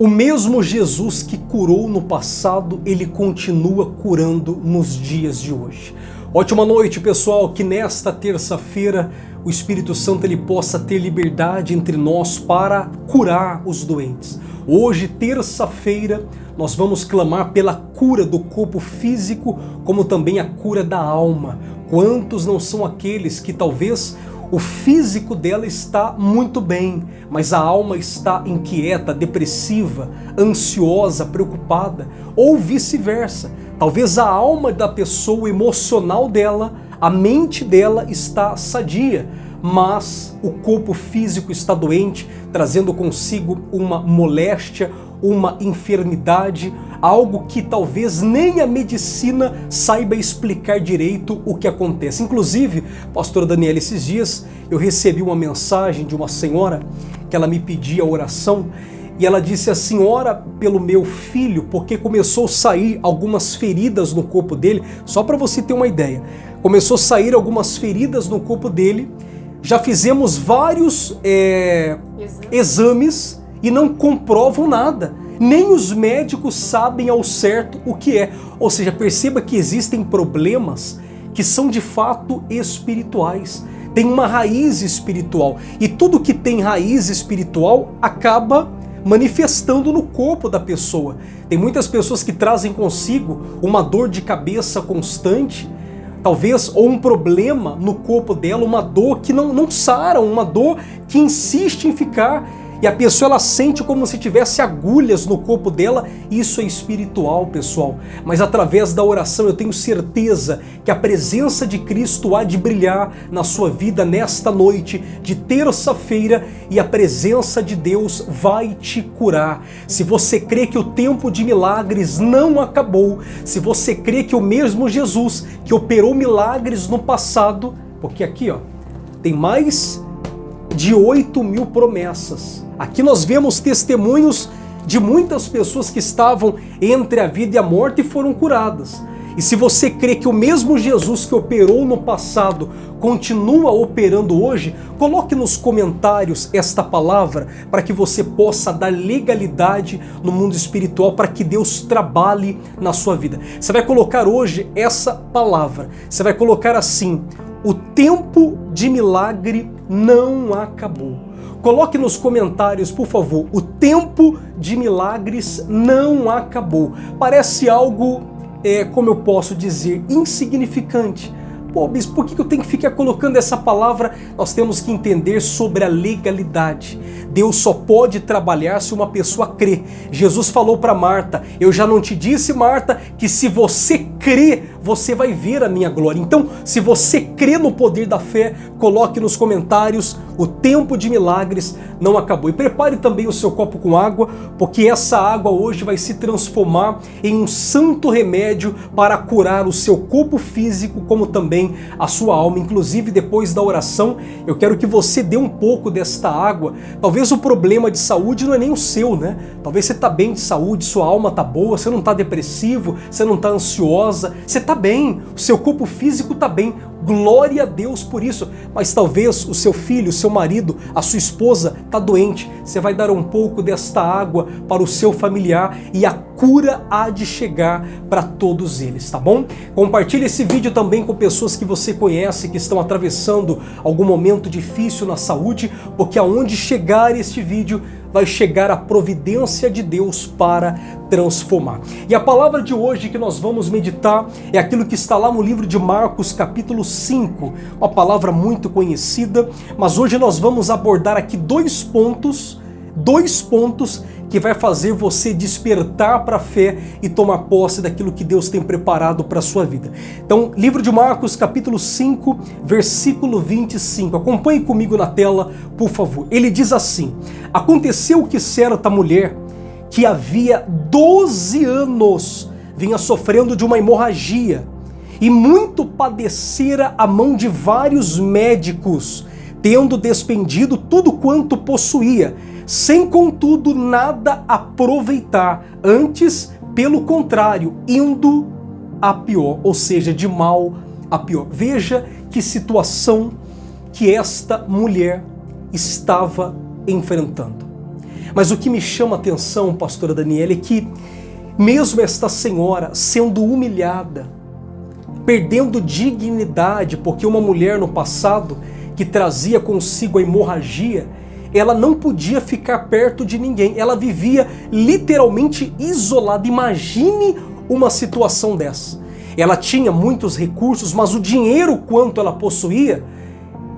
O mesmo Jesus que curou no passado, ele continua curando nos dias de hoje. Ótima noite, pessoal, que nesta terça-feira o Espírito Santo ele possa ter liberdade entre nós para curar os doentes. Hoje, terça-feira, nós vamos clamar pela cura do corpo físico, como também a cura da alma. Quantos não são aqueles que talvez o físico dela está muito bem, mas a alma está inquieta, depressiva, ansiosa, preocupada, ou vice-versa. Talvez a alma da pessoa, o emocional dela, a mente dela está sadia, mas o corpo físico está doente, trazendo consigo uma moléstia, uma enfermidade, algo que talvez nem a medicina saiba explicar direito o que acontece. Inclusive, pastora Daniela, esses dias eu recebi uma mensagem de uma senhora que ela me pedia oração e ela disse assim: ora pelo meu filho, porque começou a sair algumas feridas no corpo dele. Só para você ter uma ideia, começou a sair algumas feridas no corpo dele, já fizemos vários exames e não comprovam nada. Nem os médicos sabem ao certo o que é. Ou seja, perceba que existem problemas que são de fato espirituais. Tem uma raiz espiritual. E tudo que tem raiz espiritual acaba manifestando no corpo da pessoa. Tem muitas pessoas que trazem consigo uma dor de cabeça constante, talvez, ou um problema no corpo dela, uma dor que não sara, uma dor que insiste em ficar. E a pessoa ela sente como se tivesse agulhas no corpo dela. Isso é espiritual, pessoal. Mas através da oração eu tenho certeza que a presença de Cristo há de brilhar na sua vida nesta noite de terça-feira e a presença de Deus vai te curar. Se você crê que o tempo de milagres não acabou, se você crê que o mesmo Jesus que operou milagres no passado, porque aqui tem mais de 8.000 promessas. Aqui nós vemos testemunhos de muitas pessoas que estavam entre a vida e a morte e foram curadas. E se você crê que o mesmo Jesus que operou no passado continua operando hoje, coloque nos comentários esta palavra para que você possa dar legalidade no mundo espiritual, para que Deus trabalhe na sua vida. Você vai colocar hoje essa palavra, você vai colocar assim: o tempo de milagre não acabou. Coloque nos comentários, por favor, o tempo de milagres não acabou. Parece algo, como eu posso dizer, insignificante. Pô, bispo, por que eu tenho que ficar colocando essa palavra? Nós temos que entender sobre a legalidade. Deus só pode trabalhar se uma pessoa crê. Jesus falou para Marta: eu já não te disse, Marta, que se você crê, você vai ver a minha glória. Então, se você crê no poder da fé, coloque nos comentários: o tempo de milagres não acabou. E prepare também o seu copo com água, porque essa água hoje vai se transformar em um santo remédio para curar o seu corpo físico, como também a sua alma. Inclusive, depois da oração, eu quero que você dê um pouco desta água. Talvez o problema de saúde não é nem o seu, né? Talvez você está bem de saúde, sua alma está boa, você não está depressivo, você não está ansiosa, você está bem, o seu corpo físico está bem. Glória a Deus por isso. Mas talvez o seu filho, o seu marido, a sua esposa está doente. Você vai dar um pouco desta água para o seu familiar e a cura há de chegar para todos eles, tá bom? Compartilhe esse vídeo também com pessoas que você conhece, que estão atravessando algum momento difícil na saúde, porque aonde chegar este vídeo, vai chegar a providência de Deus para transformar. E a palavra de hoje que nós vamos meditar é aquilo que está lá no livro de Marcos, capítulo 5, uma palavra muito conhecida, mas hoje nós vamos abordar aqui dois pontos que vai fazer você despertar para a fé e tomar posse daquilo que Deus tem preparado para a sua vida. Então, livro de Marcos, capítulo 5, versículo 25. Acompanhe comigo na tela, por favor. Ele diz assim: aconteceu que certa mulher, que havia 12 anos, vinha sofrendo de uma hemorragia, e muito padecera a mão de vários médicos, tendo despendido tudo quanto possuía, sem contudo nada aproveitar, antes, pelo contrário, indo a pior, ou seja, de mal a pior. Veja que situação que esta mulher estava enfrentando. Mas o que me chama a atenção, pastora Daniela, é que mesmo esta senhora sendo humilhada, perdendo dignidade, porque uma mulher no passado que trazia consigo a hemorragia, ela não podia ficar perto de ninguém, ela vivia literalmente isolada. Imagine uma situação dessa. Ela tinha muitos recursos, mas o dinheiro quanto ela possuía,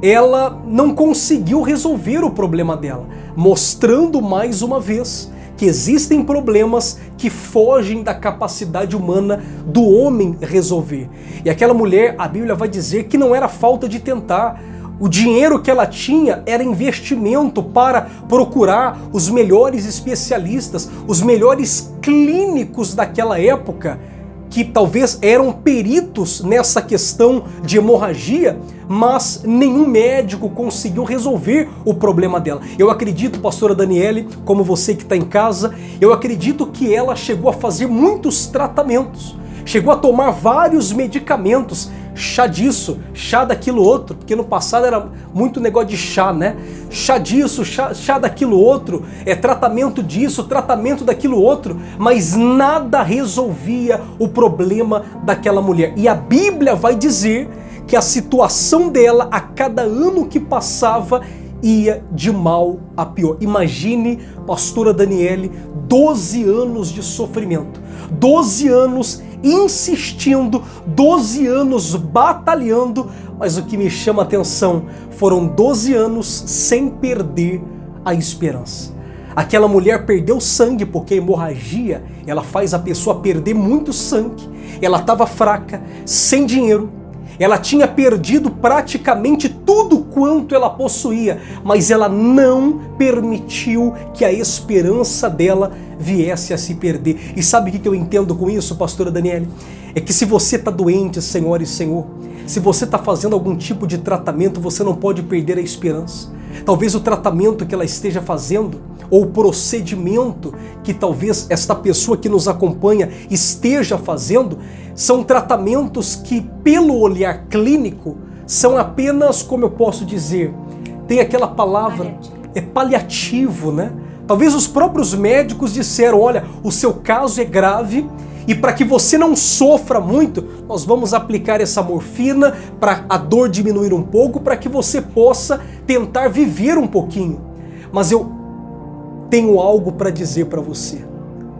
ela não conseguiu resolver o problema dela, mostrando mais uma vez que existem problemas que fogem da capacidade humana do homem resolver. E aquela mulher, a Bíblia vai dizer que não era falta de tentar. O dinheiro que ela tinha era investimento para procurar os melhores especialistas, os melhores clínicos daquela época, que talvez eram peritos nessa questão de hemorragia, mas nenhum médico conseguiu resolver o problema dela. Eu acredito, pastora Daniele, como você que está em casa, eu acredito que ela chegou a fazer muitos tratamentos, chegou a tomar vários medicamentos, chá disso, chá daquilo outro, porque no passado era muito negócio de chá, né? Chá disso, chá daquilo outro, tratamento disso, tratamento daquilo outro, mas nada resolvia o problema daquela mulher. E a Bíblia vai dizer que a situação dela, a cada ano que passava, ia de mal a pior. Imagine, pastora Daniele, 12 anos de sofrimento, 12 anos insistindo, 12 anos batalhando, mas o que me chama a atenção foram 12 anos sem perder a esperança. Aquela mulher perdeu sangue, porque a hemorragia, ela faz a pessoa perder muito sangue. Ela estava fraca, sem dinheiro, ela tinha perdido praticamente tudo quanto ela possuía, mas ela não permitiu que a esperança dela viesse a se perder. E sabe o que eu entendo com isso, pastora Daniele? É que se você está doente, senhora e senhor, se você está fazendo algum tipo de tratamento, você não pode perder a esperança. Talvez o tratamento que ela esteja fazendo, ou o procedimento que talvez esta pessoa que nos acompanha esteja fazendo, são tratamentos que, pelo olhar clínico, são apenas, como eu posso dizer, tem aquela palavra, paliativo, né? Talvez os próprios médicos disseram, olha, o seu caso é grave e para que você não sofra muito, nós vamos aplicar essa morfina para a dor diminuir um pouco, para que você possa tentar viver um pouquinho. Mas eu tenho algo para dizer para você.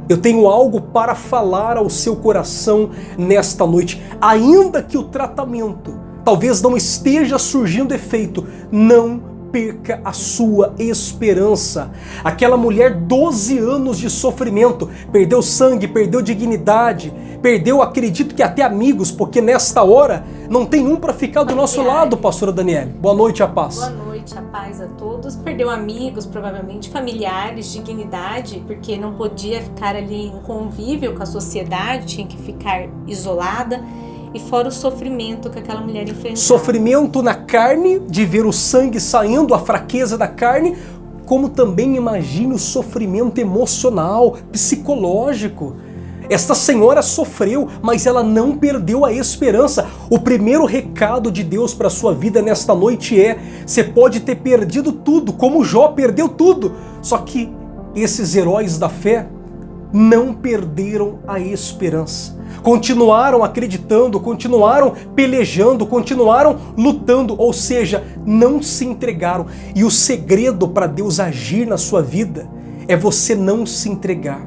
Eu tenho algo para falar ao seu coração nesta noite. Ainda que o tratamento talvez não esteja surgindo efeito, não perca a sua esperança. Aquela mulher, 12 anos de sofrimento, perdeu sangue, perdeu dignidade, perdeu, acredito que até amigos, porque nesta hora não tem um para ficar do nosso lado, pastora Daniele. Boa noite, a paz. Boa noite, a paz a todos. Perdeu amigos, provavelmente familiares, dignidade, porque não podia ficar ali em convívio com a sociedade, tinha que ficar isolada. E fora o sofrimento que aquela mulher enfrentava. Sofrimento na carne, de ver o sangue saindo, a fraqueza da carne, como também imagine o sofrimento emocional, psicológico. Esta senhora sofreu, mas ela não perdeu a esperança. O primeiro recado de Deus para a sua vida nesta noite é: você pode ter perdido tudo, como Jó perdeu tudo. Só que esses heróis da fé não perderam a esperança. Continuaram acreditando, continuaram pelejando, continuaram lutando, ou seja, não se entregaram. E o segredo para Deus agir na sua vida é você não se entregar.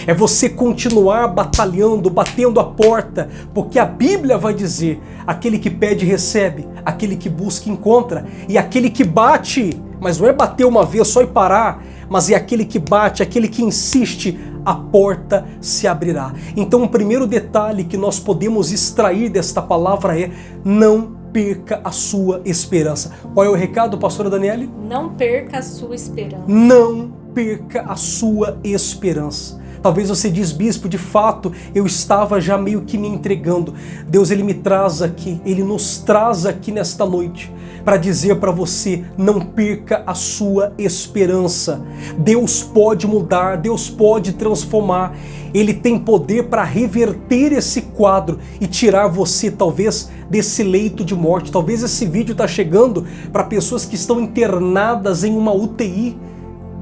É você continuar batalhando, batendo a porta, porque a Bíblia vai dizer: aquele que pede recebe, aquele que busca encontra, e aquele que bate, mas não é bater uma vez só e parar, mas é aquele que bate, aquele que insiste, a porta se abrirá. Então o primeiro detalhe que nós podemos extrair desta palavra é: não perca a sua esperança. Qual é o recado, pastora Daniele? Não perca a sua esperança. Não perca a sua esperança. Talvez você diz: bispo, de fato, eu estava já meio que me entregando. Deus, Ele me traz aqui, Ele nos traz aqui nesta noite para dizer para você: não perca a sua esperança. Deus pode mudar, Deus pode transformar. Ele tem poder para reverter esse quadro e tirar você, talvez, desse leito de morte. Talvez esse vídeo está chegando para pessoas que estão internadas em uma UTI.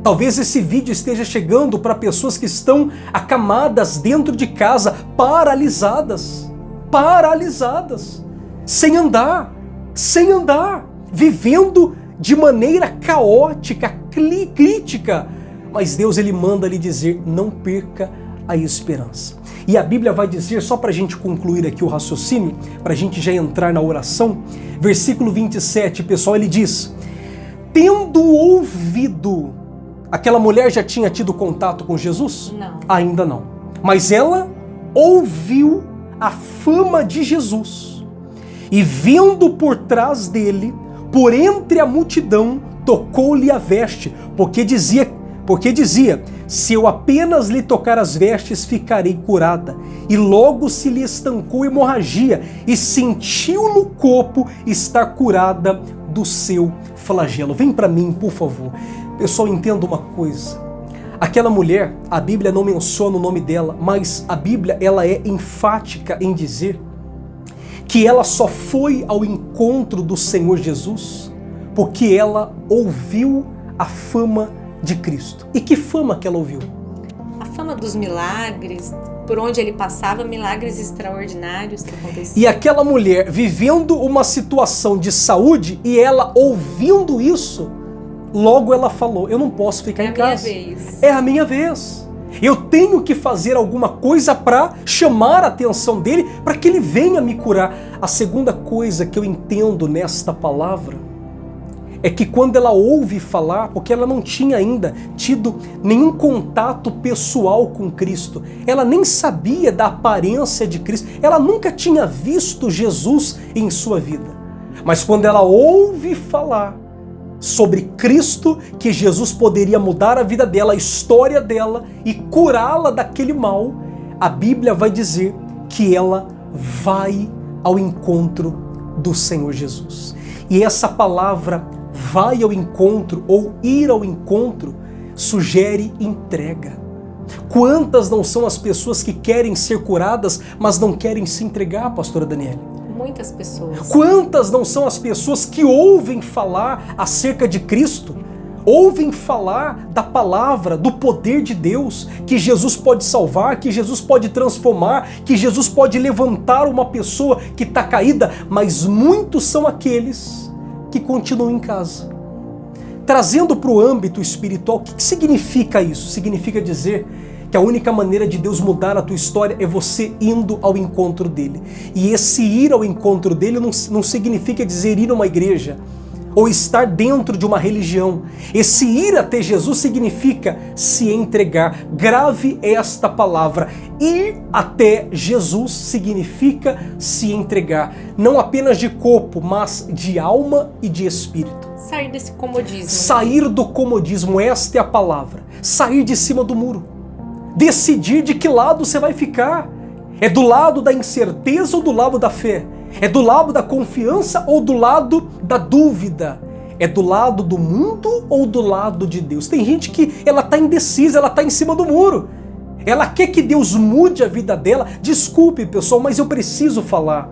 Talvez esse vídeo esteja chegando para pessoas que estão acamadas dentro de casa, paralisadas, sem andar, vivendo de maneira caótica, crítica. Mas Deus, ele manda lhe dizer: não perca a esperança. E a Bíblia vai dizer, só para a gente concluir aqui o raciocínio, para a gente já entrar na oração, versículo 27, pessoal, ele diz: tendo ouvido, aquela mulher já tinha tido contato com Jesus? Não. Ainda não. Mas ela ouviu a fama de Jesus e, vindo por trás dele, por entre a multidão, tocou-lhe a veste, porque dizia, se eu apenas lhe tocar as vestes, ficarei curada. E logo se lhe estancou a hemorragia e sentiu no corpo estar curada do seu flagelo. Vem para mim, por favor. Pessoal, entenda uma coisa. Aquela mulher, a Bíblia não menciona o nome dela, mas a Bíblia, ela é enfática em dizer que ela só foi ao encontro do Senhor Jesus porque ela ouviu a fama de Cristo. E que fama que ela ouviu? A fama dos milagres, por onde ele passava, milagres extraordinários que aconteciam. E aquela mulher vivendo uma situação de saúde e ela ouvindo isso, logo ela falou: eu não posso ficar em casa. É a minha vez. Eu tenho que fazer alguma coisa para chamar a atenção dele, para que ele venha me curar. A segunda coisa que eu entendo nesta palavra é que quando ela ouve falar, porque ela não tinha ainda tido nenhum contato pessoal com Cristo, ela nem sabia da aparência de Cristo, ela nunca tinha visto Jesus em sua vida. Mas quando ela ouve falar sobre Cristo, que Jesus poderia mudar a vida dela, a história dela e curá-la daquele mal, a Bíblia vai dizer que ela vai ao encontro do Senhor Jesus. E essa palavra vai ao encontro ou ir ao encontro sugere entrega. Quantas não são as pessoas que querem ser curadas, mas não querem se entregar, pastora Daniele? Muitas pessoas. Quantas não são as pessoas que ouvem falar acerca de Cristo, ouvem falar da palavra, do poder de Deus, que Jesus pode salvar, que Jesus pode transformar, que Jesus pode levantar uma pessoa que está caída, mas muitos são aqueles que continuam em casa. Trazendo para o âmbito espiritual, o que significa isso? Significa dizer que a única maneira de Deus mudar a tua história é você indo ao encontro dele. E esse ir ao encontro dele não significa dizer ir a uma igreja ou estar dentro de uma religião. Esse ir até Jesus significa se entregar. Grave esta palavra. Ir até Jesus significa se entregar. Não apenas de corpo, mas de alma e de espírito. Sair desse comodismo. Sair do comodismo, esta é a palavra. Sair de cima do muro. Decidir de que lado você vai ficar. É do lado da incerteza ou do lado da fé? É do lado da confiança ou do lado da dúvida? É do lado do mundo ou do lado de Deus? Tem gente que ela está indecisa, ela está em cima do muro. Ela quer que Deus mude a vida dela. Desculpe, pessoal, mas eu preciso falar.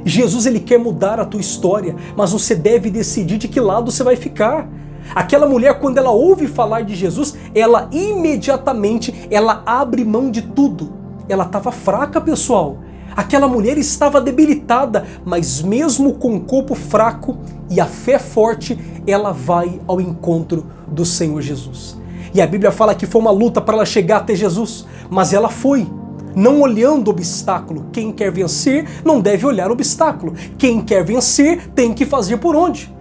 Jesus, ele quer mudar a tua história, mas você deve decidir de que lado você vai ficar. Aquela mulher, quando ela ouve falar de Jesus, ela imediatamente, ela abre mão de tudo. Ela estava fraca, pessoal. Aquela mulher estava debilitada, mas mesmo com o corpo fraco e a fé forte, ela vai ao encontro do Senhor Jesus. E a Bíblia fala que foi uma luta para ela chegar até Jesus, mas ela foi, não olhando o obstáculo. Quem quer vencer não deve olhar o obstáculo. Quem quer vencer tem que fazer por onde?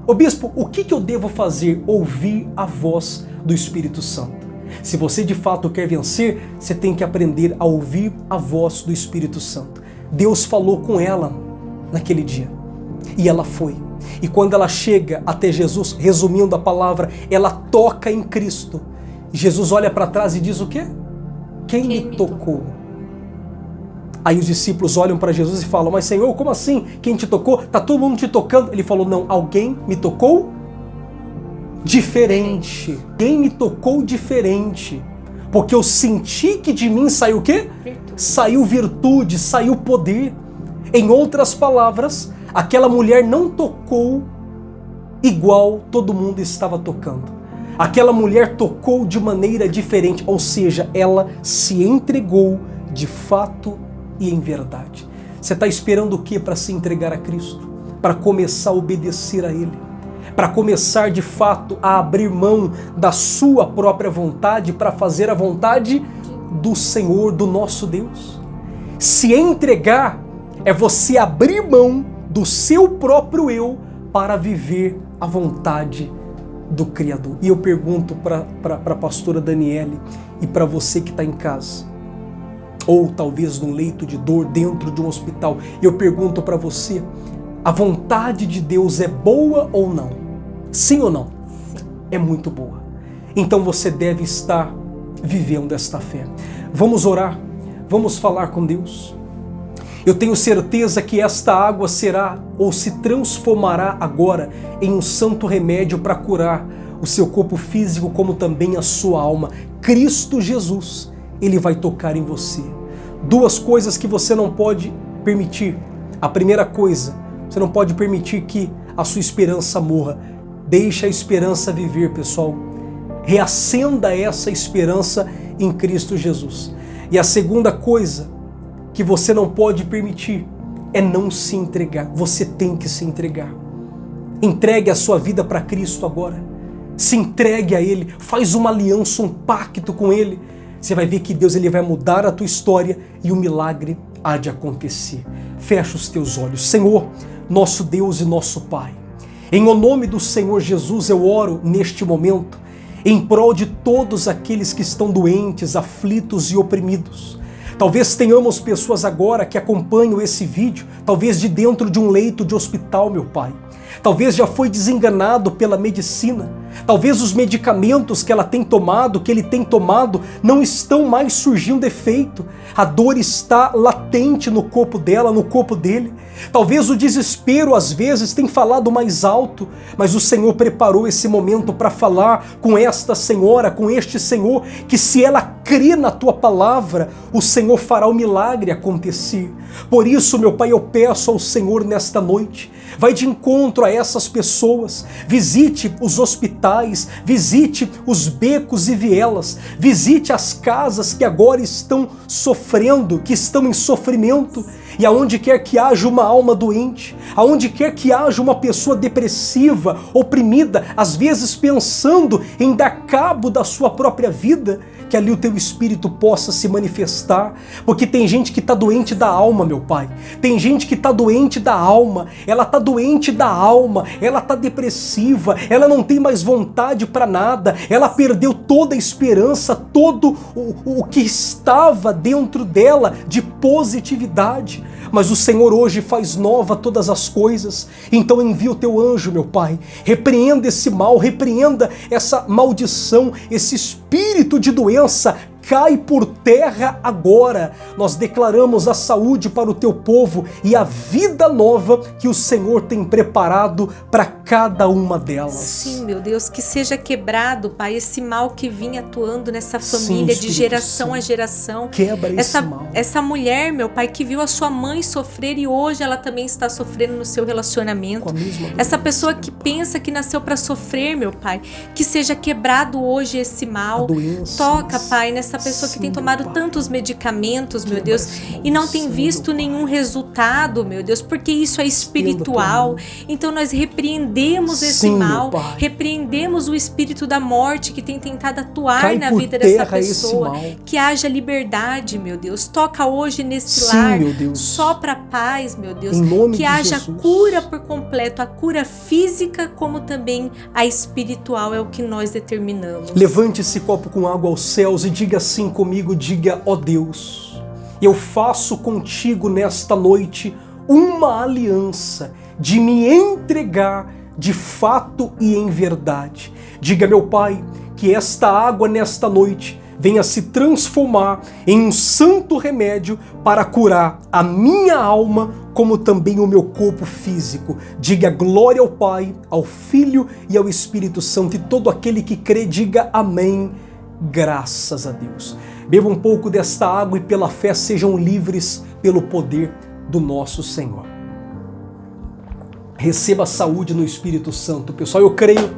Ô bispo, o que eu devo fazer? Ouvir a voz do Espírito Santo. Se você de fato quer vencer, você tem que aprender a ouvir a voz do Espírito Santo. Deus falou com ela naquele dia e ela foi. E quando ela chega até Jesus, resumindo a palavra, ela toca em Cristo. Jesus olha para trás e diz o quê? Quem me tocou? Aí os discípulos olham para Jesus e falam: mas Senhor, como assim? Quem te tocou? Está todo mundo te tocando? Ele falou: não, alguém me tocou diferente. Quem me tocou diferente? Porque eu senti que de mim saiu o quê? Saiu virtude, saiu poder. Em outras palavras, aquela mulher não tocou igual todo mundo estava tocando. Aquela mulher tocou de maneira diferente, ou seja, ela se entregou de fato e em verdade. Você está esperando o que para se entregar a Cristo? Para começar a obedecer a Ele? Para começar de fato a abrir mão da sua própria vontade para fazer a vontade do Senhor, do nosso Deus? Se entregar é você abrir mão do seu próprio eu para viver a vontade do Criador. E eu pergunto para a pastora Daniele e para você que está em casa, ou talvez num leito de dor dentro de um hospital, eu pergunto para você, a vontade de Deus é boa ou não? Sim ou não? Sim. É muito boa. Então você deve estar vivendo esta fé. Vamos orar, vamos falar com Deus. Eu tenho certeza que esta água será ou se transformará agora em um santo remédio para curar o seu corpo físico como também a sua alma. Cristo Jesus, Ele vai tocar em você. Duas coisas que você não pode permitir. A primeira coisa, você não pode permitir que a sua esperança morra. Deixa a esperança viver, pessoal. Reacenda essa esperança em Cristo Jesus. E a segunda coisa que você não pode permitir é não se entregar. Você tem que se entregar. Entregue a sua vida para Cristo agora. Se entregue a Ele. Faz uma aliança, um pacto com Ele. Você vai ver que Deus Ele vai mudar a tua história e o milagre há de acontecer. Fecha os teus olhos. Senhor, nosso Deus e nosso Pai, em o nome do Senhor Jesus eu oro neste momento em prol de todos aqueles que estão doentes, aflitos e oprimidos. Talvez tenhamos pessoas agora que acompanham esse vídeo, talvez de dentro de um leito de hospital, meu Pai. Talvez já foi desenganado pela medicina. Talvez os medicamentos que ela tem tomado, que ele tem tomado, não estão mais surgindo efeito. A dor está latente no corpo dela, no corpo dele. Talvez o desespero às vezes tem falado mais alto, mas o Senhor preparou esse momento para falar com esta senhora, com este Senhor, que se ela crê na tua palavra, o Senhor fará o milagre acontecer. Por isso, meu Pai, eu peço ao Senhor nesta noite, vai de encontro a essas pessoas, visite os hospitais, visite os becos e vielas, visite as casas que agora estão sofrendo, que estão em sofrimento, e aonde quer que haja uma alma doente, aonde quer que haja uma pessoa depressiva, oprimida, às vezes pensando em dar cabo da sua própria vida, que ali o teu Espírito possa se manifestar, porque tem gente que está doente da alma, meu Pai, tem gente que está doente da alma, ela está doente da alma, ela está depressiva, ela não tem mais vontade para nada, ela perdeu toda a esperança, todo o que estava dentro dela de positividade, mas o Senhor hoje faz nova todas as coisas, então envia o teu anjo, meu Pai, repreenda esse mal, repreenda essa maldição, esse espírito de doença, cai por terra agora. Nós declaramos a saúde para o teu povo e a vida nova que o Senhor tem preparado para cada uma delas. Sim, meu Deus, que seja quebrado, Pai, esse mal que vinha atuando nessa família. Sim, de geração a geração. Quebra esse mal. Essa mulher, meu Pai, que viu a sua mãe sofrer e hoje ela também está sofrendo no seu relacionamento. Essa pessoa que pensa que nasceu para sofrer, meu Pai, que seja quebrado hoje esse mal. Toca, Pai, nessa pessoa que tem tomado tantos medicamentos, meu Deus, e não tem visto nenhum resultado, meu Deus, porque isso é espiritual. Então nós repreendemos esse mal, repreendemos o espírito da morte que tem tentado atuar na vida dessa pessoa, que haja liberdade, meu Deus. Toca hoje nesse lar, sopra paz, meu Deus, que haja cura por completo, a cura física como também a espiritual é o que nós determinamos. Levante esse copo com água aos céus e diga assim comigo, diga: ó Deus, eu faço contigo nesta noite uma aliança de me entregar de fato e em verdade. Diga, meu Pai, que esta água nesta noite venha se transformar em um santo remédio para curar a minha alma, como também o meu corpo físico. Diga glória ao Pai, ao Filho e ao Espírito Santo, e todo aquele que crê, diga amém. Graças a Deus. Beba um pouco desta água e pela fé sejam livres pelo poder do nosso Senhor. Receba a saúde no Espírito Santo. Pessoal, eu creio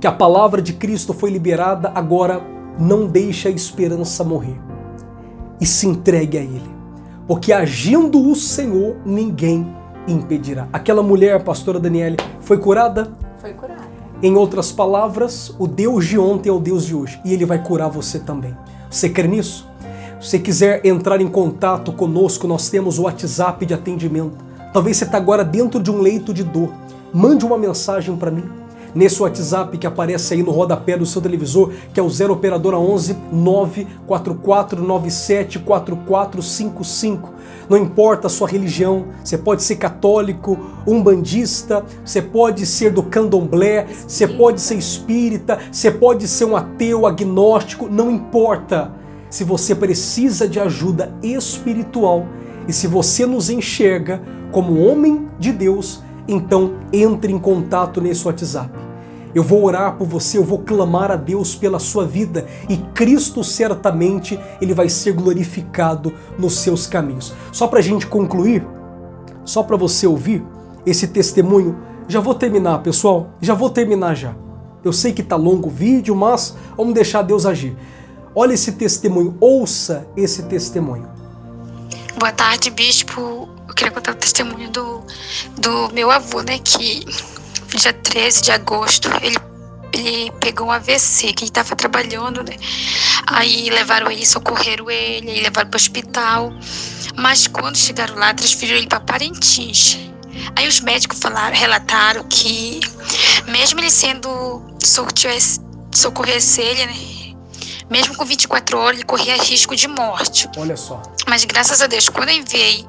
que a palavra de Cristo foi liberada, agora não deixe a esperança morrer e se entregue a Ele, porque agindo o Senhor, ninguém impedirá. Aquela mulher, pastora Daniele, foi curada? Foi curada. Em outras palavras, o Deus de ontem é o Deus de hoje e Ele vai curar você também. Você crê nisso? Se você quiser entrar em contato conosco, nós temos o WhatsApp de atendimento. Talvez você está agora dentro de um leito de dor. Mande uma mensagem para mim. Nesse WhatsApp que aparece aí no rodapé do seu televisor, que é o 0 operadora 11 944 97 4455. Não importa a sua religião, você pode ser católico, umbandista, você pode ser do candomblé, você pode ser espírita, você pode ser um ateu, agnóstico, não importa. Se você precisa de ajuda espiritual e se você nos enxerga como homem de Deus, então entre em contato nesse WhatsApp. Eu vou orar por você, eu vou clamar a Deus pela sua vida e Cristo certamente Ele vai ser glorificado nos seus caminhos. Só para a gente concluir, só para você ouvir esse testemunho, já vou terminar, pessoal, já vou terminar já. Eu sei que está longo o vídeo, mas vamos deixar Deus agir. Olha esse testemunho, ouça esse testemunho. Boa tarde, bispo. Eu queria contar o testemunho do meu avô, né, que dia 13 de agosto, ele pegou um AVC, que ele estava trabalhando, né? Aí levaram ele, socorreram ele, aí levaram para o hospital. Mas quando chegaram lá, transferiram ele para Parintins. Aí os médicos relataram que, mesmo ele sendo socorresse ele, né? Mesmo com 24 horas, ele corria risco de morte. Olha só. Mas graças a Deus, quando eu enviei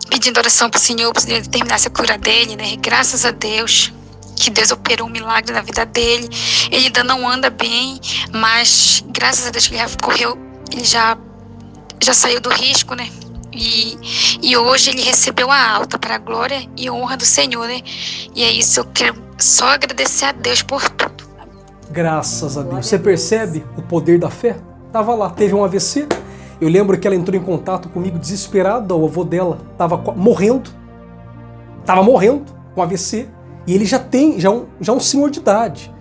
pedindo oração para o Senhor terminasse a cura dele, né? Graças a Deus, que Deus operou um milagre na vida dele. Ele ainda não anda bem, mas graças a Deus que ele já correu, ele já saiu do risco, né? E hoje ele recebeu a alta para a glória e honra do Senhor, né? E é isso, eu quero só agradecer a Deus por tudo. Graças a Deus. Você percebe o poder da fé? Tava lá, teve um AVC. Eu lembro que ela entrou em contato comigo desesperada, o avô dela estava morrendo com AVC, e ele já é um senhor de idade,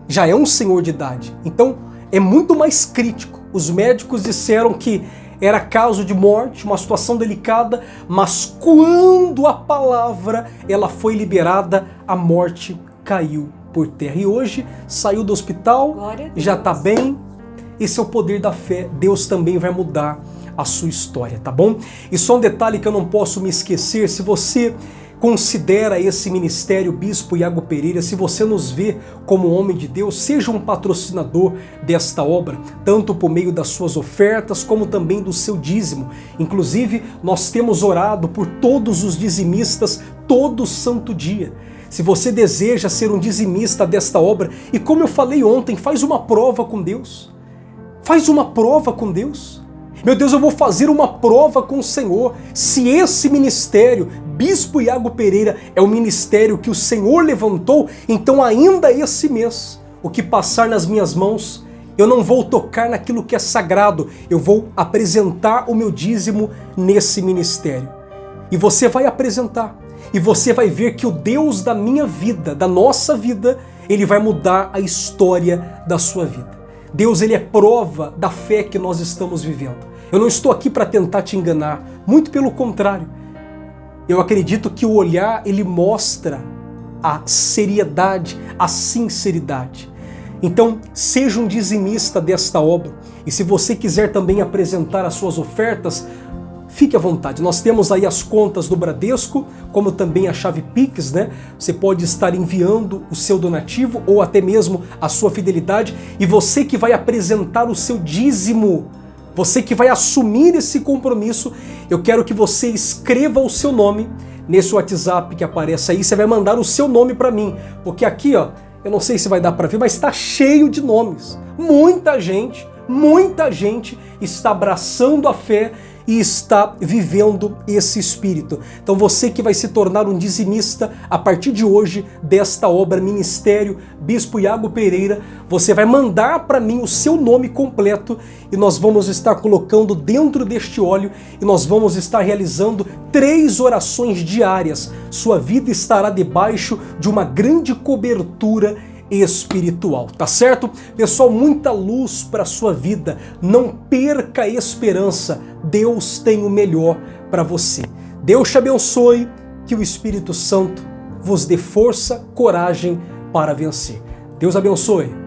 já é um senhor de idade, então é muito mais crítico. Os médicos disseram que era caso de morte, uma situação delicada, mas quando a palavra ela foi liberada, a morte caiu por terra, e hoje saiu do hospital, já está bem. Esse é o poder da fé, Deus também vai mudar a sua história, tá bom? E só um detalhe que eu não posso me esquecer, se você considera esse ministério Bispo Iago Pereira, se você nos vê como homem de Deus, seja um patrocinador desta obra, tanto por meio das suas ofertas, como também do seu dízimo. Inclusive, nós temos orado por todos os dizimistas todo santo dia. Se você deseja ser um dizimista desta obra, e como eu falei ontem, faz uma prova com Deus. Faz uma prova com Deus. Meu Deus, eu vou fazer uma prova com o Senhor. Se esse ministério, Bispo Iago Pereira, é o ministério que o Senhor levantou, então ainda esse mês, o que passar nas minhas mãos, eu não vou tocar naquilo que é sagrado, eu vou apresentar o meu dízimo nesse ministério. E você vai apresentar, e você vai ver que o Deus da minha vida, da nossa vida, Ele vai mudar a história da sua vida. Deus, Ele é prova da fé que nós estamos vivendo. Eu não estou aqui para tentar te enganar, muito pelo contrário. Eu acredito que o olhar, ele mostra a seriedade, a sinceridade. Então, seja um dizimista desta obra. E se você quiser também apresentar as suas ofertas, fique à vontade. Nós temos aí as contas do Bradesco, como também a chave Pix, né? Você pode estar enviando o seu donativo ou até mesmo a sua fidelidade. E você que vai apresentar o seu dízimo, você que vai assumir esse compromisso, eu quero que você escreva o seu nome nesse WhatsApp que aparece aí. Você vai mandar o seu nome para mim, porque aqui, ó, eu não sei se vai dar para ver, mas está cheio de nomes. Muita gente está abraçando a fé e está vivendo esse espírito. Então você que vai se tornar um dizimista a partir de hoje desta obra Ministério Bispo Iago Pereira, você vai mandar para mim o seu nome completo e nós vamos estar colocando dentro deste óleo e nós vamos estar realizando 3 orações diárias. Sua vida estará debaixo de uma grande cobertura espiritual, tá certo? Pessoal, muita luz para sua vida. Não perca a esperança. Deus tem o melhor para você. Deus te abençoe, que o Espírito Santo vos dê força, coragem para vencer. Deus abençoe.